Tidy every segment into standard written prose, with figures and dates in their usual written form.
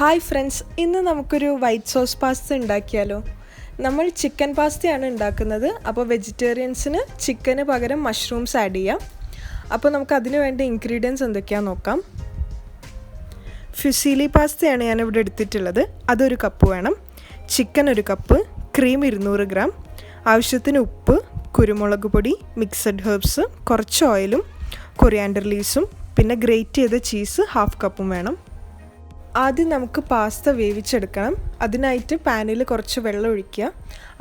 Hi friends, ഇന്ന് നമുക്കൊരു white sauce pasta ഉണ്ടാക്കിയാലോ. നമ്മൾ ചിക്കൻ പാസ്തയാണ് ഉണ്ടാക്കുന്നത്. അപ്പോൾ വെജിറ്റേറിയൻസിന് ചിക്കന് പകരം മഷ്റൂംസ് ആഡ് ചെയ്യാം. അപ്പോൾ നമുക്ക് അതിന് വേണ്ട ഇൻഗ്രീഡിയൻസ് എന്തൊക്കെയാണെന്ന് നോക്കാം. ഫുസീലി പാസ്തയാണ് ഞാനിവിടെ എടുത്തിട്ടുള്ളത്. അതൊരു കപ്പ് വേണം. ചിക്കൻ ഒരു കപ്പ്, ക്രീം 200 ഗ്രാം, ആവശ്യത്തിന് ഉപ്പ്, കുരുമുളക് പൊടി, മിക്സഡ് ഹെർബ്സ്, കുറച്ച് ഓയിലും കൊറിയാണ്ടർ ലീവ്സും പിന്നെ ഗ്രേറ്റ് ചെയ്ത ചീസ് 1/2 കപ്പും വേണം. ആദ്യം നമുക്ക് പാസ്ത വേവിച്ചെടുക്കണം. അതിനായിട്ട് പാനിൽ കുറച്ച് വെള്ളം ഒഴിക്കുക.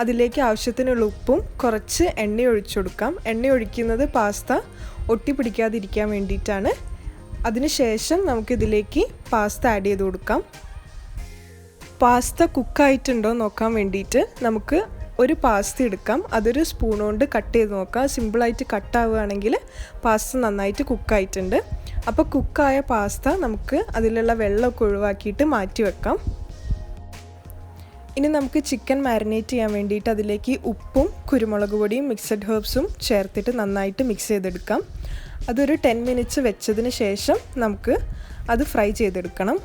അതിലേക്ക് ആവശ്യത്തിനുള്ള ഉപ്പും കുറച്ച് എണ്ണ ഒഴിച്ചു കൊടുക്കാം. എണ്ണ ഒഴിക്കുന്നത് പാസ്ത ഒട്ടിപ്പിടിക്കാതിരിക്കാൻ വേണ്ടിയിട്ടാണ്. അതിനുശേഷം നമുക്കിതിലേക്ക് പാസ്ത ആഡ് ചെയ്ത് കൊടുക്കാം. പാസ്ത കുക്കായിട്ടുണ്ടോ നോക്കാൻ വേണ്ടിയിട്ട് നമുക്ക് ഒരു പാസ്ത എടുക്കാം. അതൊരു സ്പൂൺ കൊണ്ട് കട്ട് ചെയ്ത് നോക്കാം. സിമ്പിളായിട്ട് കട്ടാവുകയാണെങ്കിൽ പാസ്ത നന്നായിട്ട് കുക്കായിട്ടുണ്ട്. അപ്പോൾ കുക്കായ പാസ്ത നമുക്ക് അതിലുള്ള വെള്ളമൊക്കെ ഒഴിവാക്കിയിട്ട് മാറ്റി വെക്കാം. ഇനി നമുക്ക് ചിക്കൻ മാരിനേറ്റ് ചെയ്യാൻ വേണ്ടിയിട്ട് അതിലേക്ക് ഉപ്പും കുരുമുളക് പൊടിയും മിക്സഡ് ഹെർബ്സും ചേർത്തിട്ട് നന്നായിട്ട് മിക്സ് ചെയ്തെടുക്കാം. അതൊരു 10 മിനിറ്റ്സ് വെച്ചതിന് ശേഷം നമുക്ക് അത് ഫ്രൈ ചെയ്തെടുക്കണം.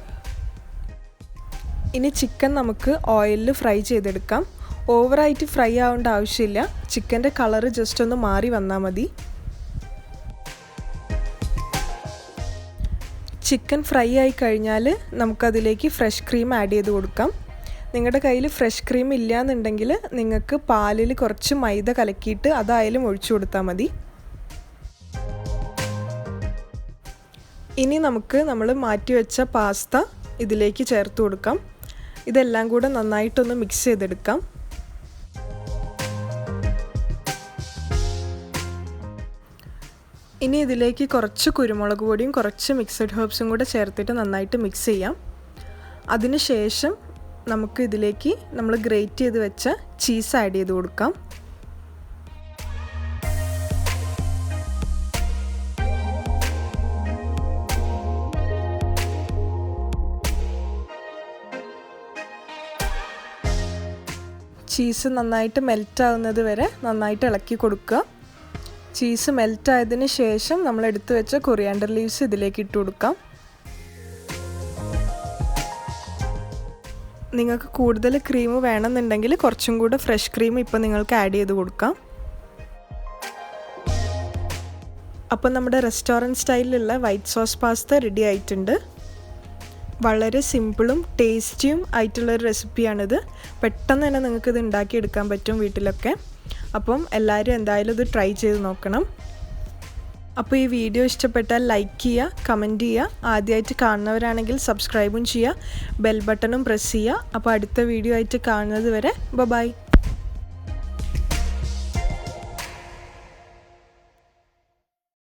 ഇനി ചിക്കൻ നമുക്ക് ഓയിലിൽ ഫ്രൈ ചെയ്തെടുക്കാം. ഓവറായിട്ട് ഫ്രൈ ആവേണ്ട ആവശ്യമില്ല. ചിക്കൻ്റെ കളറ് ജസ്റ്റ് ഒന്ന് മാറി വന്നാൽ മതി. ചിക്കൻ ഫ്രൈ ആയി കഴിഞ്ഞാൽ നമുക്കതിലേക്ക് ഫ്രഷ് ക്രീം ആഡ് ചെയ്ത് കൊടുക്കാം. നിങ്ങളുടെ കയ്യിൽ ഫ്രഷ് ക്രീം ഇല്ല എന്നുണ്ടെങ്കിൽ നിങ്ങൾക്ക് പാലിൽ കുറച്ച് മൈദ കലക്കിയിട്ട് അതായാലും ഒഴിച്ചു കൊടുത്താൽ മതി. ഇനി നമുക്ക് നമ്മൾ മാറ്റി വെച്ച പാസ്ത ഇതിലേക്ക് ചേർത്ത് കൊടുക്കാം. ഇതെല്ലാം കൂടെ നന്നായിട്ടൊന്ന് മിക്സ് ചെയ്തെടുക്കാം. ഇനി ഇതിലേക്ക് കുറച്ച് കുരുമുളക് പൊടിയും കുറച്ച് മിക്സഡ് ഹെർബ്സും കൂടെ ചേർത്തിട്ട് നന്നായിട്ട് മിക്സ് ചെയ്യാം. അതിനുശേഷം നമുക്ക് ഇതിലേക്ക് നമ്മൾ ഗ്രേറ്റ് ചെയ്ത് വെച്ച ചീസ് ആഡ് ചെയ്ത് കൊടുക്കാം. ചീസ് നന്നായിട്ട് മെൽറ്റ് ആവുന്നത് വരെ നന്നായിട്ട് ഇളക്കി കൊടുക്കുക. ചീസ് മെൽറ്റായതിന് ശേഷം നമ്മൾ എടുത്തു വെച്ച കൊറിയാണ്ടർ ലീവ്സ് ഇതിലേക്ക് ഇട്ട് കൊടുക്കാം. നിങ്ങൾക്ക് കൂടുതൽ ക്രീം വേണമെന്നുണ്ടെങ്കിൽ കുറച്ചും കൂടെ ഫ്രഷ് ക്രീം ഇപ്പോൾ നിങ്ങൾക്ക് ആഡ് ചെയ്ത് കൊടുക്കാം. അപ്പോൾ നമ്മുടെ റെസ്റ്റോറൻറ്റ് സ്റ്റൈലിലുള്ള വൈറ്റ് സോസ് പാസ്ത റെഡി ആയിട്ടുണ്ട്. വളരെ സിമ്പിളും ടേസ്റ്റിയും ആയിട്ടുള്ളൊരു റെസിപ്പിയാണിത്. പെട്ടെന്ന് തന്നെ നിങ്ങൾക്കിത് ഉണ്ടാക്കിയെടുക്കാൻ പറ്റും വീട്ടിലൊക്കെ. അപ്പം എല്ലാവരും എന്തായാലും ഇത് ട്രൈ ചെയ്ത് നോക്കണം. അപ്പോൾ ഈ വീഡിയോ ഇഷ്ടപ്പെട്ടാൽ ലൈക്ക് ചെയ്യുക, കമൻറ്റ് ചെയ്യുക. ആദ്യമായിട്ട് കാണുന്നവരാണെങ്കിൽ സബ്സ്ക്രൈബും ചെയ്യുക, ബെൽ ബട്ടണും പ്രസ് ചെയ്യുക. അപ്പോൾ അടുത്ത വീഡിയോ ആയിട്ട് കാണുന്നത് വരെ ബൈ.